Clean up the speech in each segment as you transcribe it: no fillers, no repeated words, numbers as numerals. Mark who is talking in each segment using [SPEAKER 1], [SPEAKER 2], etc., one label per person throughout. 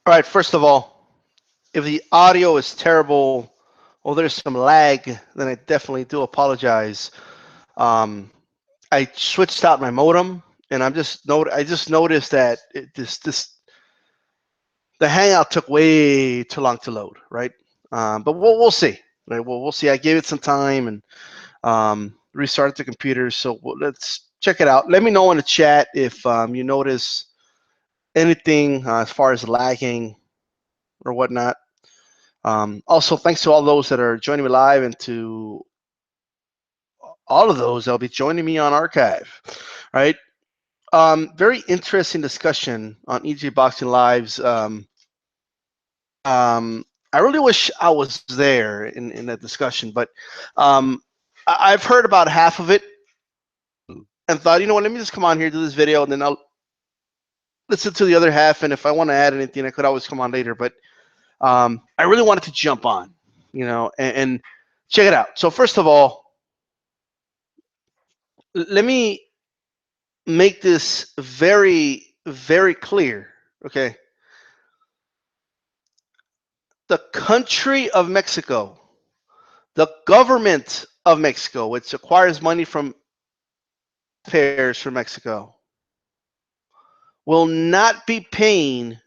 [SPEAKER 1] All right, first of all, if the audio is terrible or there's some lag, then I definitely do apologize. Um, I switched out my modem, and I just noticed that this the Hangout took way too long to load, right? But we'll see, right? We'll see. I gave it some time and restarted the computer, so let's check it out. Let me know in the chat if you notice anything as far as lagging or whatnot. Also, thanks to all those that are joining me live and to all of those that'll be joining me on archive. Right? Very interesting discussion on EJ Boxing Live's. I really wish I was there in that discussion, but um, I've heard about half of it and thought, you know what, let me just come on here, do this video, and then I'll listen to the other half. And if I want to add anything, I could always come on later. But I really wanted to jump on, and check it out. So first of all, let me make this very, very clear. Okay, the country of Mexico, the government of Mexico, which acquires money from taxpayers from Mexico, will not be paying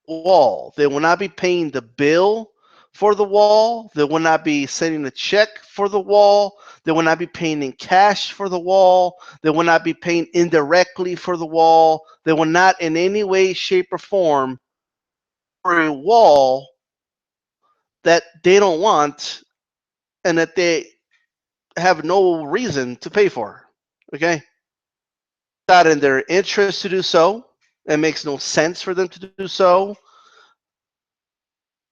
[SPEAKER 1] wall. They will not be paying the bill for the wall. They will not be sending a check for the wall. They will not be paying in cash for the wall. They will not be paying indirectly for the wall. They will not in any way, shape, or form for a wall that they don't want and that they have no reason to pay for. Okay? Not in their interest to do so. It makes no sense for them to do so.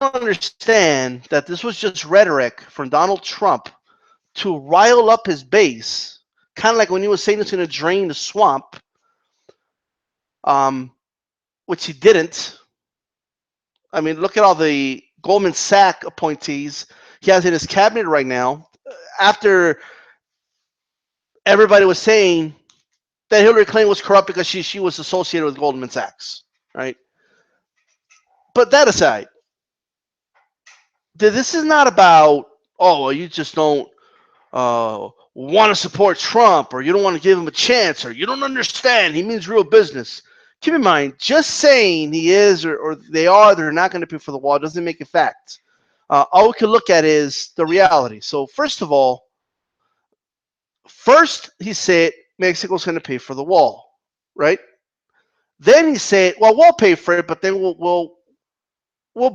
[SPEAKER 1] Understand that this was just rhetoric from Donald Trump to rile up his base, kind of like when he was saying it's going to drain the swamp, which he didn't. I mean, look at all the Goldman Sachs appointees he has in his cabinet right now. After everybody was saying that Hillary Clinton was corrupt because she was associated with Goldman Sachs, right? But that aside, this is not about, oh, well, you just don't want to support Trump, or you don't want to give him a chance, or you don't understand. He means real business. Keep in mind, just saying he is or they are, they're not going to pay for the wall doesn't make it fact. All we can look at is the reality. So first of all, first he said Mexico's going to pay for the wall, right? Then he said, well, we'll pay for it, but then we'll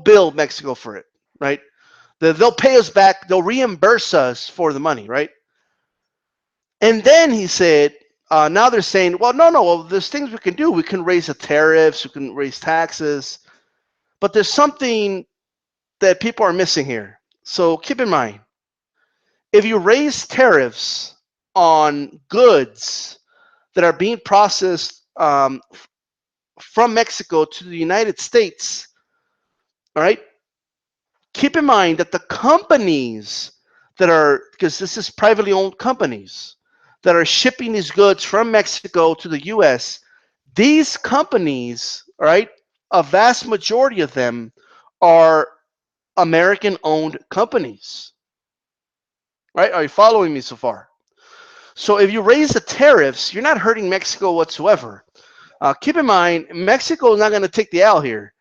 [SPEAKER 1] bill Mexico for it, right? They'll pay us back. They'll reimburse us for the money, right? And then he said, now they're saying, well, no, well, there's things we can do. We can raise the tariffs, we can raise taxes, but there's something that people are missing here. So keep in mind, if you raise tariffs on goods that are being processed from Mexico to the United States, all right, keep in mind that the companies that are, because this is privately owned companies, that are shipping these goods from Mexico to the US, these companies, all right, a vast majority of them are American owned companies. Right? Are you following me so far? So if you raise the tariffs, you're not hurting Mexico whatsoever. Keep in mind, Mexico is not going to take the L here.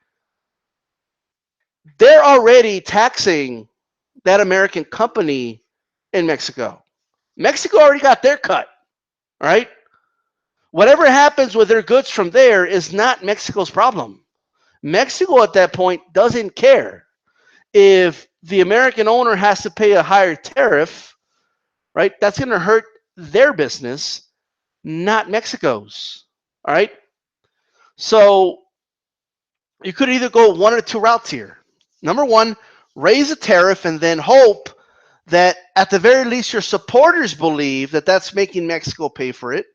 [SPEAKER 1] They're already taxing that American company in Mexico. Mexico already got their cut, right? Whatever happens with their goods from there is not Mexico's problem. Mexico at that point doesn't care if the American owner has to pay a higher tariff, right? That's going to hurt their business, not Mexico's, all right? So you could either go one or two routes here. Number one, raise a tariff and then hope that at the very least your supporters believe that that's making Mexico pay for it.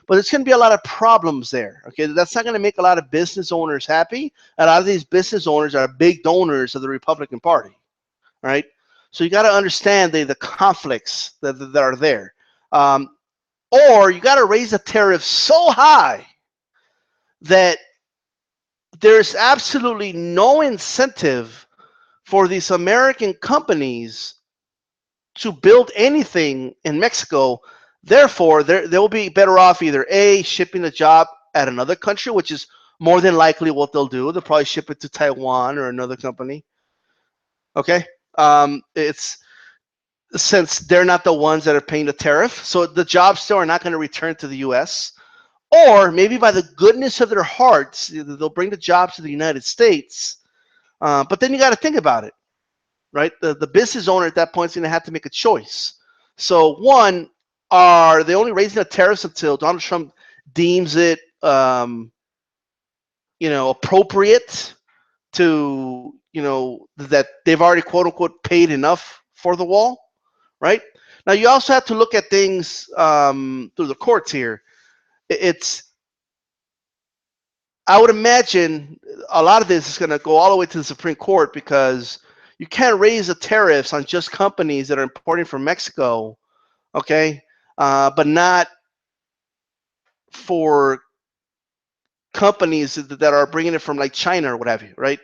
[SPEAKER 1] But it's going to be a lot of problems there. Okay, that's not going to make a lot of business owners happy. A lot of these business owners are big donors of the Republican Party. All right, so you got to understand the conflicts that are there. Or you got to raise the tariff so high that there's absolutely no incentive for these American companies to build anything in Mexico. Therefore, they'll be better off either A, shipping the job at another country, which is more than likely what they'll do. They'll probably ship it to Taiwan or another company. Okay? It's since they're not the ones that are paying the tariff, so the jobs still are not going to return to the U.S. Or maybe by the goodness of their hearts, they'll bring the jobs to the United States. But then you got to think about it, right? The business owner at that point is going to have to make a choice. So one, are they only raising the tariffs until Donald Trump deems it, appropriate to, that they've already quote unquote paid enough for the wall, right? Now you also have to look at things through the courts here. It's I would imagine a lot of this is going to go all the way to the Supreme Court because you can't raise the tariffs on just companies that are importing from Mexico, okay, but not for companies that are bringing it from like China or what have you, right?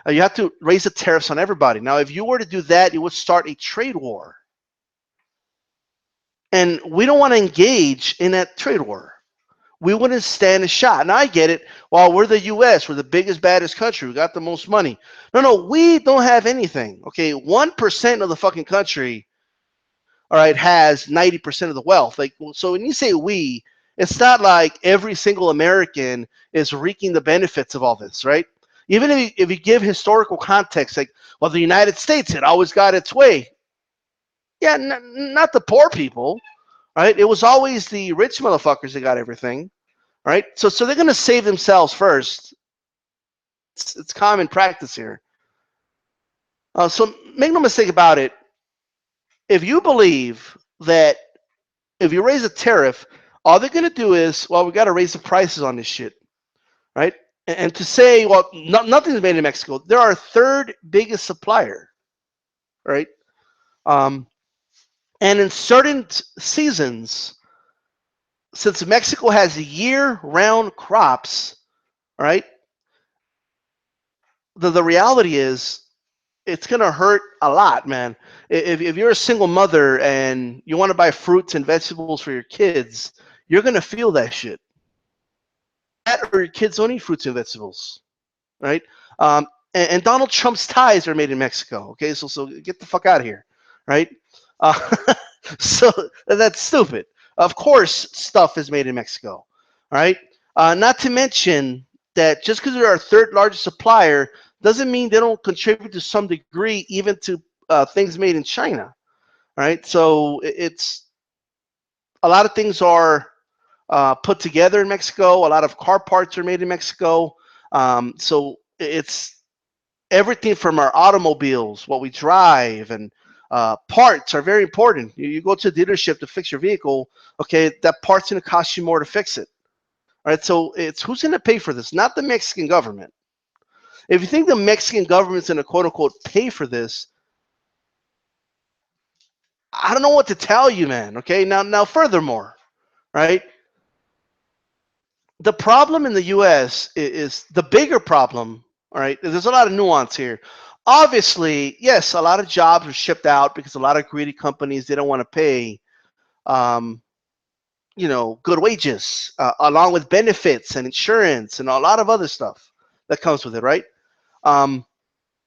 [SPEAKER 1] You have to raise the tariffs on everybody. Now, if you were to do that, you would start a trade war. And we don't want to engage in that trade war. We wouldn't stand a shot. Now I get it. Well, we're the U.S. We're the biggest, baddest country. We got the most money. No, we don't have anything. Okay, 1% of the fucking country, all right, has 90% of the wealth. Like, so when you say we, it's not like every single American is reaping the benefits of all this, right? Even if you give historical context, like, well, the United States, it always got its way. Yeah, not the poor people, right? It was always the rich motherfuckers that got everything. Right, so they're going to save themselves first. It's common practice here. So make no mistake about it. If you believe that if you raise a tariff, all they're going to do is, well, we got to raise the prices on this shit, right? And to say, well, nothing's made in Mexico. They're our third biggest supplier, right? And in certain seasons, since Mexico has year-round crops, right? The reality is it's going to hurt a lot, man. If you're a single mother and you want to buy fruits and vegetables for your kids, you're going to feel that shit. That or your kids don't eat fruits and vegetables, right? And Donald Trump's ties are made in Mexico, okay? So get the fuck out of here, right? So that's stupid. Of course, stuff is made in Mexico, all right? Not to mention that just because they're our third largest supplier doesn't mean they don't contribute to some degree even to things made in China, right? So it's a lot of things are put together in Mexico. A lot of car parts are made in Mexico. So it's everything from our automobiles, what we drive, and parts are very important. You go to a dealership to fix your vehicle, okay, that part's going to cost you more to fix it. All right, so it's who's going to pay for this? Not the Mexican government. If you think the Mexican government's going to quote unquote pay for this, I don't know what to tell you, man. Okay, now furthermore, right? The problem in the U.S. is the bigger problem. All right, there's a lot of nuance here. Obviously, yes, a lot of jobs are shipped out because a lot of greedy companies they don't want to pay, um, good wages, along with benefits and insurance and a lot of other stuff that comes with it, right? Um,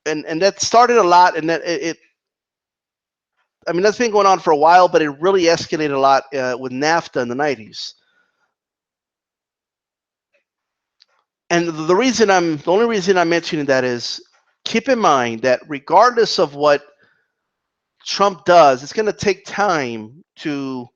[SPEAKER 1] and that started a lot, and that I mean, that's been going on for a while, but it really escalated a lot with NAFTA in the 90s. And the only reason I'm mentioning that is keep in mind that regardless of what Trump does, it's going to take time to,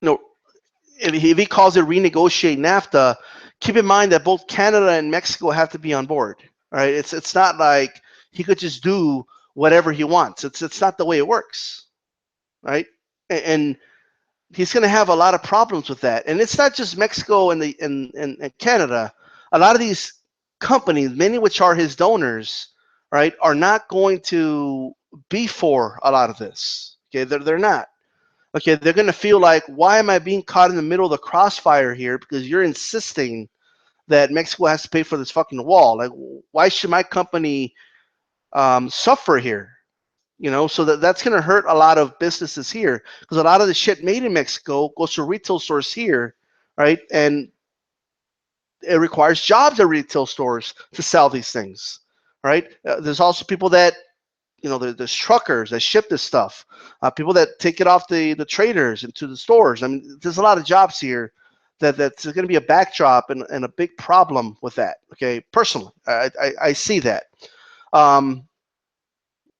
[SPEAKER 1] if he calls it renegotiate NAFTA, keep in mind that both Canada and Mexico have to be on board. Right? It's not like he could just do whatever he wants. It's not the way it works, right? And he's going to have a lot of problems with that. And it's not just Mexico and Canada. A lot of these companies, many of which are his donors, right, are not going to be for a lot of this. Okay, they're not. Okay, they're going to feel like, why am I being caught in the middle of the crossfire here? Because you're insisting that Mexico has to pay for this fucking wall. Like, why should my company suffer here? So that's going to hurt a lot of businesses here, because a lot of the shit made in Mexico goes to retail stores here, right? And it requires jobs at retail stores to sell these things, right? There's also people that, there's truckers that ship this stuff, people that take it off the traders into the stores. I mean, there's a lot of jobs here that's going to be a backdrop and a big problem with that. Okay, personally, I see that.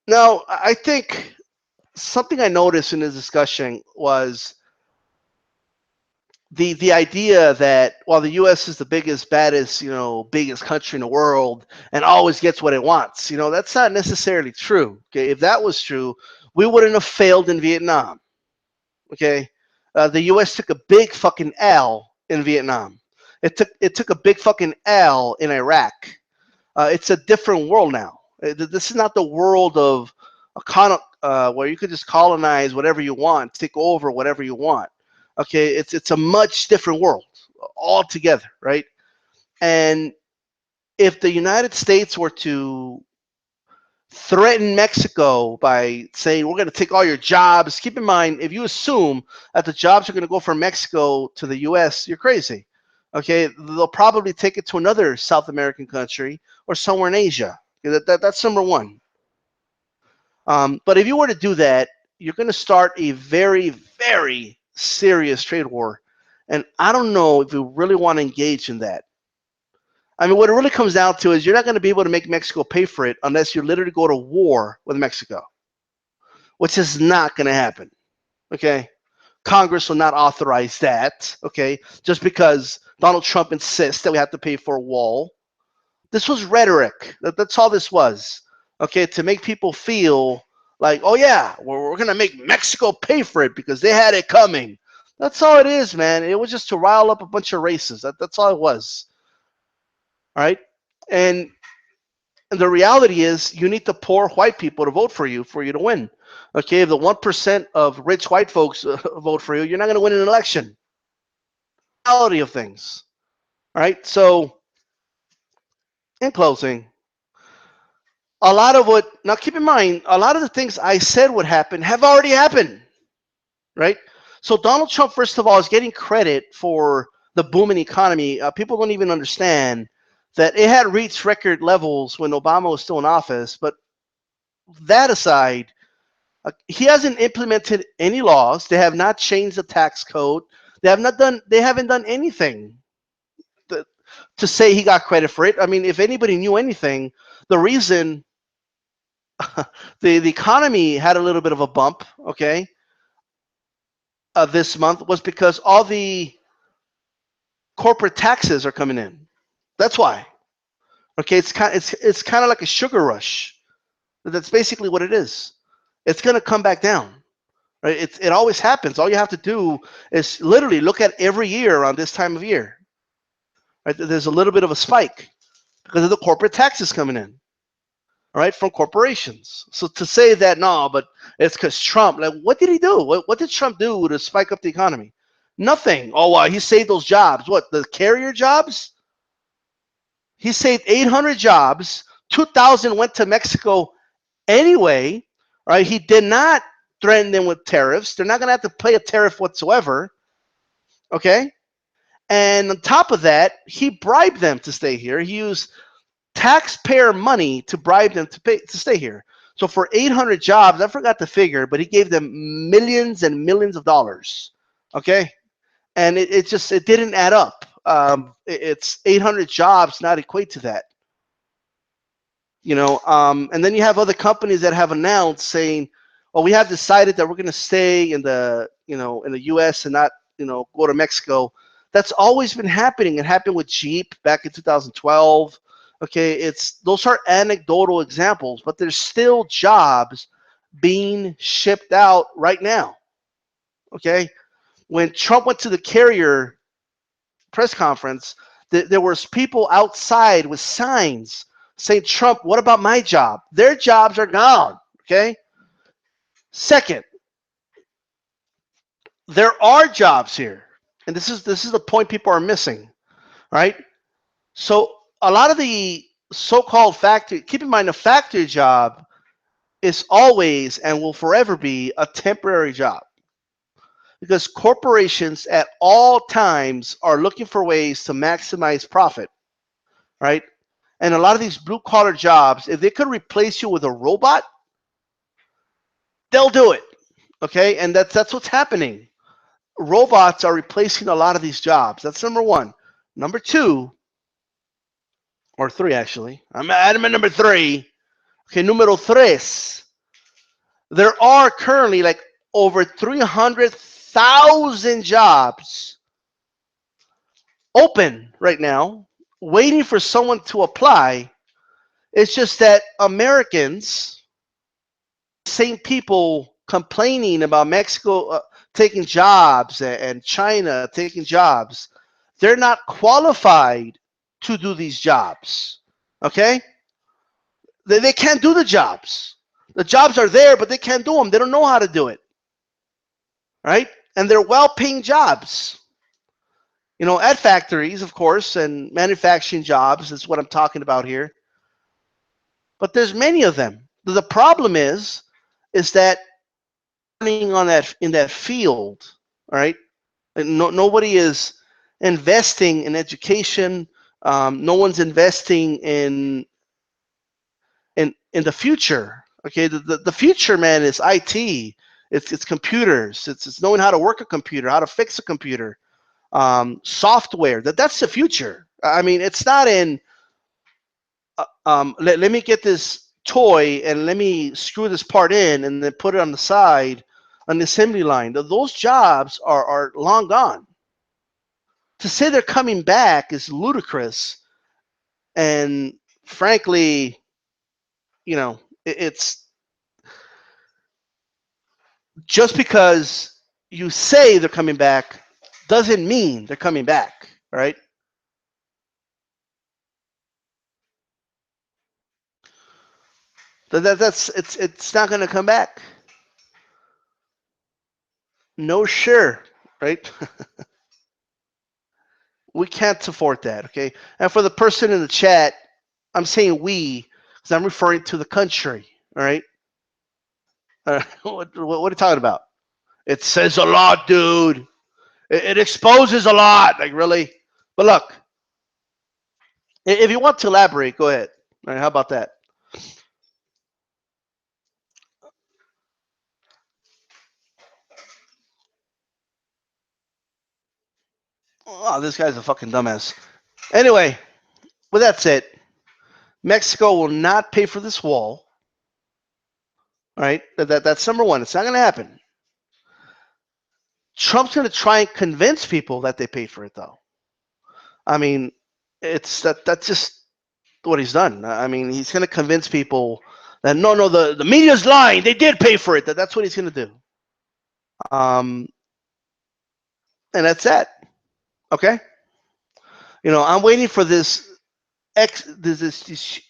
[SPEAKER 1] Now, I think something I noticed in this discussion was the idea that while the U.S. is the biggest, baddest, biggest country in the world and always gets what it wants, that's not necessarily true. Okay, if that was true, we wouldn't have failed in Vietnam. Okay, the U.S. took a big fucking L in Vietnam. It took a big fucking L in Iraq. It's a different world now. This is not the world of where you could just colonize whatever you want, take over whatever you want. Okay, it's a much different world altogether, right? And if the United States were to threaten Mexico by saying, we're going to take all your jobs, keep in mind, if you assume that the jobs are going to go from Mexico to the U.S., you're crazy. Okay, they'll probably take it to another South American country or somewhere in Asia. That's number one. But if you were to do that, you're going to start a very, very serious trade war. And I don't know if you really want to engage in that. I mean, what it really comes down to is you're not going to be able to make Mexico pay for it unless you literally go to war with Mexico, which is not going to happen. Okay? Congress will not authorize that. Okay? Just because Donald Trump insists that we have to pay for a wall. This was rhetoric. That's all this was. Okay? To make people feel like, oh yeah, we're going to make Mexico pay for it because they had it coming. That's all it is, man. It was just to rile up a bunch of races. That's all it was. All right? And the reality is you need the poor white people to vote for you to win. Okay? If the 1% of rich white folks vote for you, you're not going to win an election. Reality of things. All right? So, in closing, a lot of what, now keep in mind, a lot of the things I said would happen have already happened, right? So Donald Trump, first of all, is getting credit for the booming economy. People don't even understand that it had reached record levels when Obama was still in office. But that aside, he hasn't implemented any laws. They have not changed the tax code. They haven't done anything to say he got credit for it. I mean, if anybody knew anything, the reason the economy had a little bit of a bump, okay, this month was because all the corporate taxes are coming in. That's why. Okay, it's kind of like a sugar rush. That's basically what it is. It's gonna come back down. Right? It always happens. All you have to do is literally look at every year around this time of year. Right? There's a little bit of a spike because of the corporate taxes coming in. All right, from corporations. So to say that no, but it's because Trump. Like, what did he do? What did Trump do to spike up the economy? Nothing. Oh, wow, he saved those jobs. What, the carrier jobs? He saved 800 jobs. 2,000 went to Mexico anyway. Right? He did not threaten them with tariffs. They're not going to have to pay a tariff whatsoever. Okay. And on top of that, he bribed them to stay here. He used taxpayer money to bribe them to stay here. So for 800 jobs, I forgot the figure, but he gave them millions and millions of dollars. Okay. And it didn't add up. It's 800 jobs not equate to that. And then you have other companies that have announced saying, well, we have decided that we're going to stay in the U.S. and not, go to Mexico. That's always been happening. It happened with Jeep back in 2012. Okay, those are anecdotal examples, but there's still jobs being shipped out right now. Okay, when Trump went to the carrier press conference, there was people outside with signs saying, Trump, what about my job? Their jobs are gone. Okay. Second, there are jobs here, and this is the point people are missing, right? So a lot of the so-called factory, keep in mind, a factory job is always and will forever be a temporary job because corporations at all times are looking for ways to maximize profit, right? And a lot of these blue collar jobs, if they could replace you with a robot, they'll do it. Okay, and that's what's happening. Robots are replacing a lot of these jobs. That's number one. Number two, or three actually. I'm at number three. Okay, numero tres. There are currently like over 300,000 jobs open right now, waiting for someone to apply. It's just that Americans, same people complaining about Mexico taking jobs and China taking jobs, they're not qualified to do these jobs. Okay? They can't do the jobs. The jobs are there, but they can't do them. They don't know how to do it. Right? And they're well-paying jobs. You know, at factories, of course, and manufacturing jobs is what I'm talking about here. But there's many of them. The problem is that on that in that field, right? Nobody is investing in education. No one's investing in the future. Okay, the future, man, is IT. It's computers. It's knowing how to work a computer, how to fix a computer, software. That's the future. I mean, it's not in. Let me get this toy and let me screw this part in and then put it on the side on the assembly line. Those jobs are long gone. To say they're coming back is ludicrous, and frankly, you know, it's just because you say they're coming back doesn't mean they're coming back, right? That's it's not going to come back. No, sure, right? We can't support that, okay? And for the person in the chat, I'm saying we because I'm referring to the country, all right? What are you talking about? It says a lot, dude. It exposes a lot. Like, really? But look, if you want to elaborate, go ahead. All right, how about that? Oh, this guy's a fucking dumbass. Anyway, with that said, Mexico will not pay for this wall. All right, that's number one. It's not going to happen. Trump's going to try and convince people that they paid for it, though. I mean, that's just what he's done. I mean, he's going to convince people that no, the media's lying. They did pay for it. That's what he's going to do. Um, and that's that. Okay. You know, I'm waiting for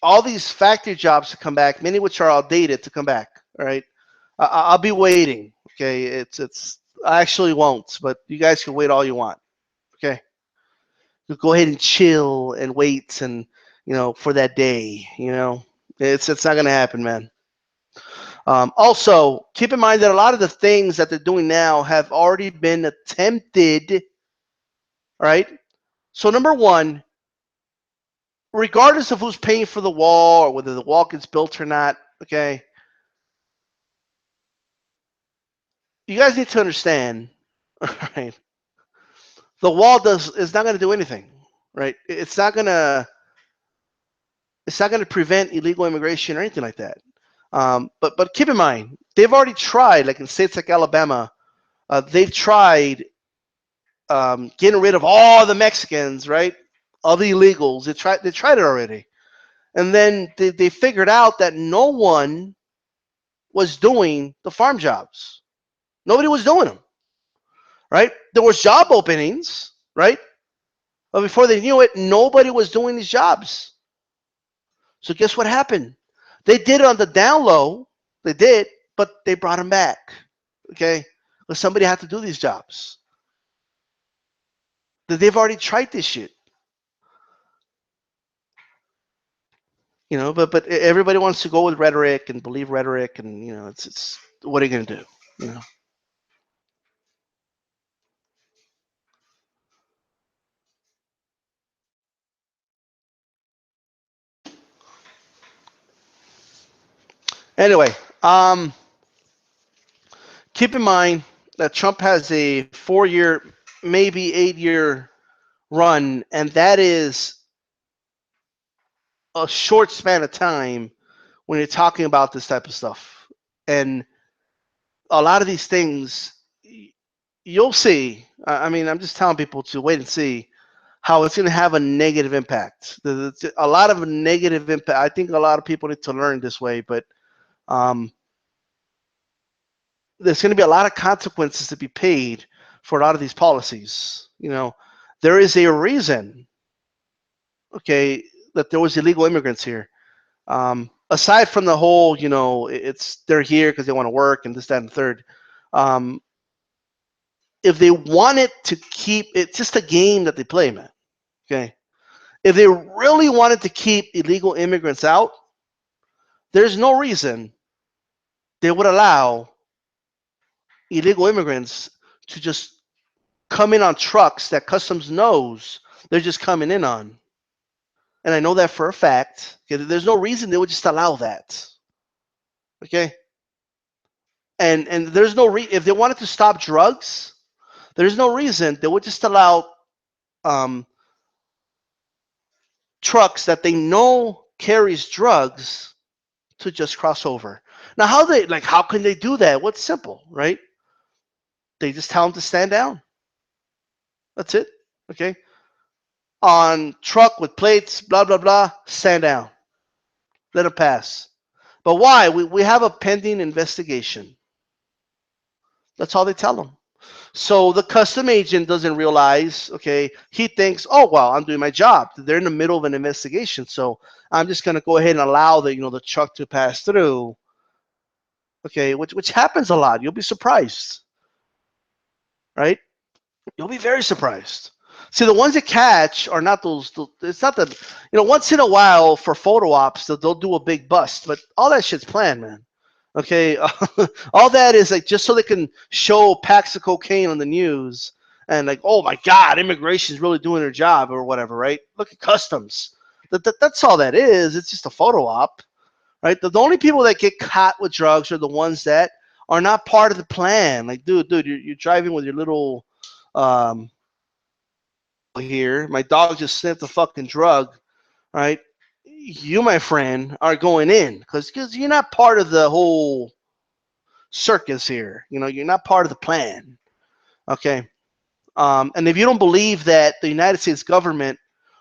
[SPEAKER 1] all these factory jobs to come back, many of which are outdated, to come back. All right. I'll be waiting. Okay. I actually won't, but you guys can wait all you want. Okay. You go ahead and chill and wait and, for that day, it's not going to happen, man. Also, keep in mind that a lot of the things that they're doing now have already been attempted. All right. So number one, regardless of who's paying for the wall or whether the wall gets built or not, okay, you guys need to understand, all right, the wall is not going to do anything, right? It's not going to prevent illegal immigration or anything like that. But keep in mind, they've already tried, like in states like Alabama, they've tried getting rid of all the Mexicans, right? All the illegals. They tried it already, and then they figured out that no one was doing the farm jobs. Nobody was doing them, right? There was job openings, right? But before they knew it, nobody was doing these jobs. So guess what happened? They did it on the down low. They did, but they brought them back. Okay, but somebody had to do these jobs. They've already tried this shit. But everybody wants to go with rhetoric and believe rhetoric, and it's what are you gonna do? You know. Anyway, keep in mind that Trump has a 4-year, maybe 8-year run, and that is a short span of time when you're talking about this type of stuff. And a lot of these things, you'll see. I mean, I'm just telling people to wait and see how it's going to have a negative impact. A lot of negative impact. I think a lot of people need to learn this way, but um, there's going to be a lot of consequences to be paid for a lot of these policies. There is a reason, okay, that there was illegal immigrants here. Aside from the whole, it's they're here because they want to work and this, that, and the third. Um, if they wanted to keep, it's just a game that they play, man. Okay. If they really wanted to keep illegal immigrants out, there's no reason they would allow illegal immigrants to just come in on trucks that customs knows they're just coming in on. And I know that for a fact. Okay, there's no reason they would just allow that. Okay, and there's no if they wanted to stop drugs, there's no reason they would just allow um, trucks that they know carries drugs to just cross over. Now, how can they do that? What's simple, right? They just tell them to stand down. That's it. Okay. On truck with plates, blah blah blah, stand down. Let them pass. But why? We have a pending investigation. That's all they tell them. So the custom agent doesn't realize, okay, he thinks, oh, well, I'm doing my job. They're in the middle of an investigation. So I'm just going to go ahead and allow the truck to pass through. Okay, which happens a lot. You'll be surprised, right? You'll be very surprised. See, the ones that catch are not those. It's not the, once in a while for photo ops, they'll do a big bust, but all that shit's planned, man. Okay, all that is like just so they can show packs of cocaine on the news and like, oh my God, immigration is really doing their job or whatever, right? Look at customs. That's all that is. It's just a photo op, right? The only people that get caught with drugs are the ones that are not part of the plan. Like, dude, you're driving with your little um, here. My dog just sniffed a fucking drug, right? You, my friend, are going in because you're not part of the whole circus here. You're not part of the plan. Okay. And if you don't believe that the United States government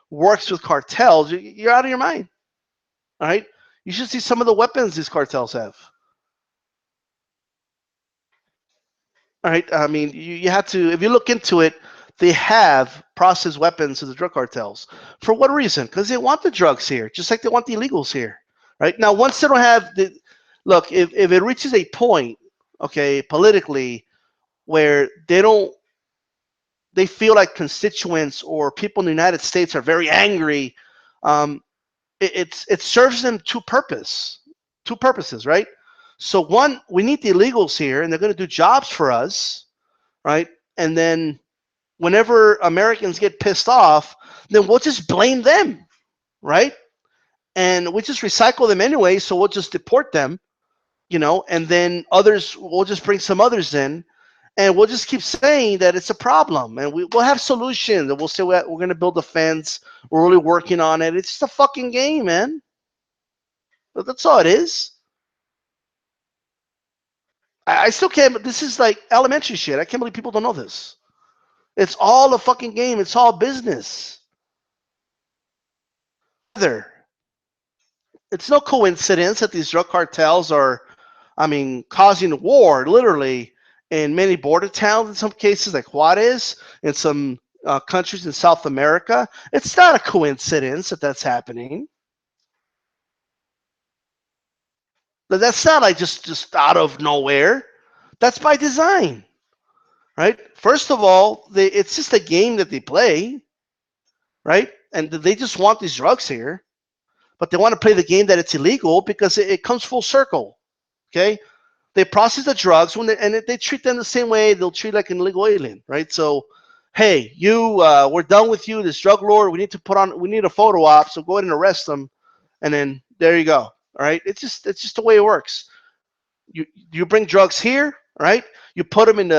[SPEAKER 1] works with cartels, you're out of your mind. All right. You should see some of the weapons these cartels have. All right. I mean, you have to, if you look into it, they have processed weapons to the drug cartels. For what reason? Because they want the drugs here, just like they want the illegals here. Right. Now, once they don't have the, look, if it reaches a point, okay, politically, where they feel like constituents or people in the United States are very angry, um, it serves them two purposes, right? So one, we need the illegals here, and they're going to do jobs for us, right? And then whenever Americans get pissed off, then we'll just blame them, right? And we just recycle them anyway, so we'll just deport them, and then others, we'll just bring some others in, and we'll just keep saying that it's a problem, and we'll have solutions, and we'll say we're going to build a fence, we're really working on it. It's just a fucking game, man. That's all it is. I still can't, this is like elementary shit. I can't believe people don't know this. It's all a fucking game. It's all business. It's no coincidence that these drug cartels are, I mean, causing war, literally, in many border towns in some cases, like Juarez, in some countries in South America. It's not a coincidence that that's happening. That's not like just out of nowhere. That's by design, right? First of all, it's just a game that they play, right? And they just want these drugs here. but they want to play the game that it's illegal because it comes full circle. Okay, they process the drugs and they treat them the same way they'll treat like an illegal alien, right? So, hey, we're done with you, this drug lord. We need a photo op, so go ahead and arrest them, and then there you go. All right, it's just the way it works. You bring drugs here, right? You put them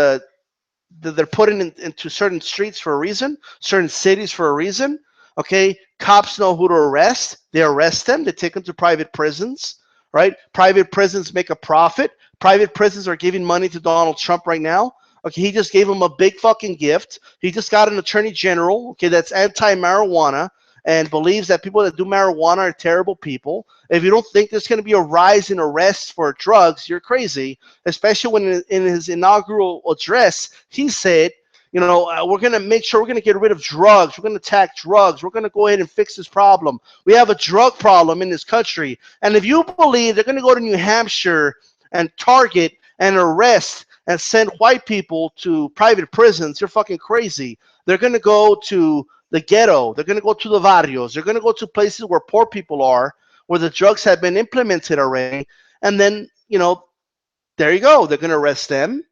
[SPEAKER 1] they're put into certain streets for a reason, certain cities for a reason. Okay, cops know who to arrest. They arrest them. They take them to private prisons, right? Private prisons make a profit. Private prisons are giving money to Donald Trump right now. Okay, he just gave him a big fucking gift. He just got an attorney general, okay, that's anti-marijuana and believes that people that do marijuana are terrible people. If you don't think there's going to be a rise in arrests for drugs, you're crazy, especially when in his inaugural address, he said, we're going to make sure we're going to get rid of drugs. We're going to attack drugs. We're going to go ahead and fix this problem. We have a drug problem in this country. And if you believe they're going to go to New Hampshire and target and arrest and send white people to private prisons, you're fucking crazy. They're going to go to the ghetto. They're going to go to the barrios. They're going to go to places where poor people are, where the drugs have been implemented already. And then, there you go. They're going to arrest them.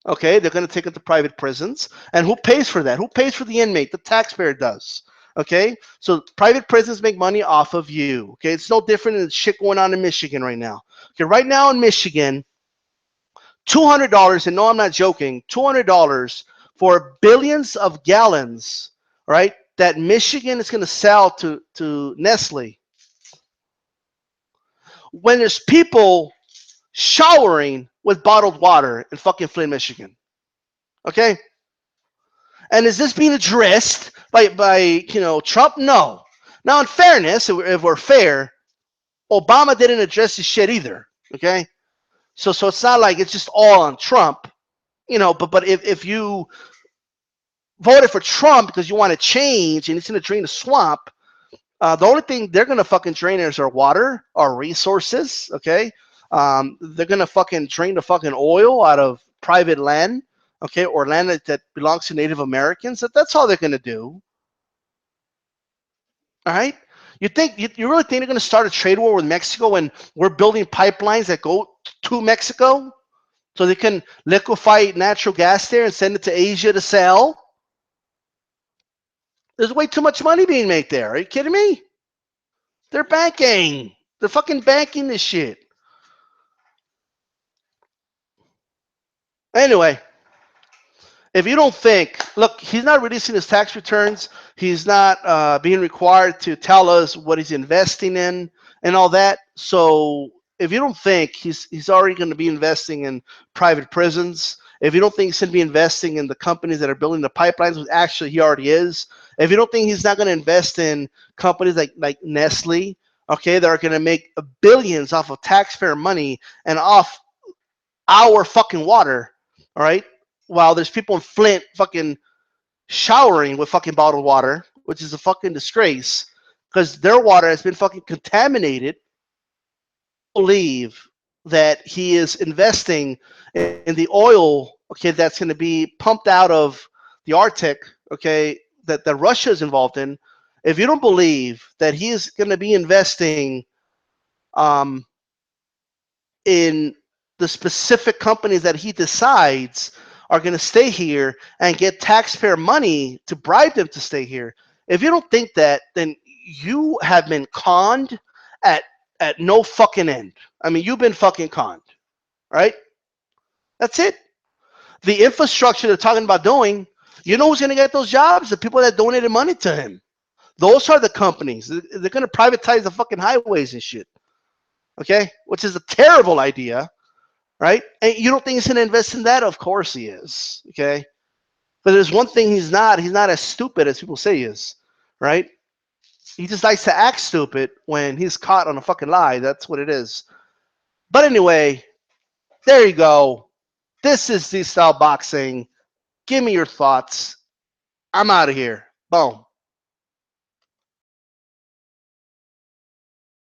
[SPEAKER 1] Okay, they're going to take them to private prisons. And who pays for that? Who pays for the inmate? The taxpayer does. Okay, so private prisons make money off of you. Okay, it's no different than shit going on in Michigan right now. Okay, right now in Michigan, $200, and no, I'm not joking, $200 for billions of gallons, right, that Michigan is going to sell to Nestle. When there's people showering with bottled water in fucking Flint, Michigan. Okay? And is this being addressed by Trump? No. Now, in fairness, if we're fair, Obama didn't address this shit either. Okay? So it's not like it's just all on Trump. But if you voted for Trump because you want to change and it's going to drain the swamp, the only thing they're going to fucking drain is our water, our resources, okay? They're going to fucking drain the fucking oil out of private land, okay, or land that belongs to Native Americans. That's all they're going to do. All right? You really think they're going to start a trade war with Mexico when we're building pipelines that go to Mexico so they can liquefy natural gas there and send it to Asia to sell? There's way too much money being made there. Are you kidding me? They're banking. They're fucking banking this shit. Anyway, if you don't think, look, he's not releasing his tax returns. He's not being required to tell us what he's investing in and all that. So if you don't think he's already going to be investing in private prisons, if you don't think he's going to be investing in the companies that are building the pipelines, which actually he already is, if you don't think he's not going to invest in companies like Nestle, okay, that are going to make billions off of taxpayer money and off our fucking water, all right, while there's people in Flint fucking showering with fucking bottled water, which is a fucking disgrace because their water has been fucking contaminated. Believe that he is investing in the oil, okay, that's going to be pumped out of the Arctic, okay, that Russia is involved in. If you don't believe that he is going to be investing in the specific companies that he decides are going to stay here and get taxpayer money to bribe them to stay here, if you don't think that, then you have been conned at no fucking end. I mean, you've been fucking conned, right? That's it. The infrastructure they're talking about doing, you know who's going to get those jobs? The people that donated money to him. Those are the companies. They're going to privatize the fucking highways and shit, okay? Which is a terrible idea, right? And you don't think he's going to invest in that? Of course he is, okay? But there's one thing he's not as stupid as people say he is, right? He just likes to act stupid when he's caught on a fucking lie. That's what it is. But anyway, there you go. This is Z-Style Boxing. Give me your thoughts. I'm out of here. Boom.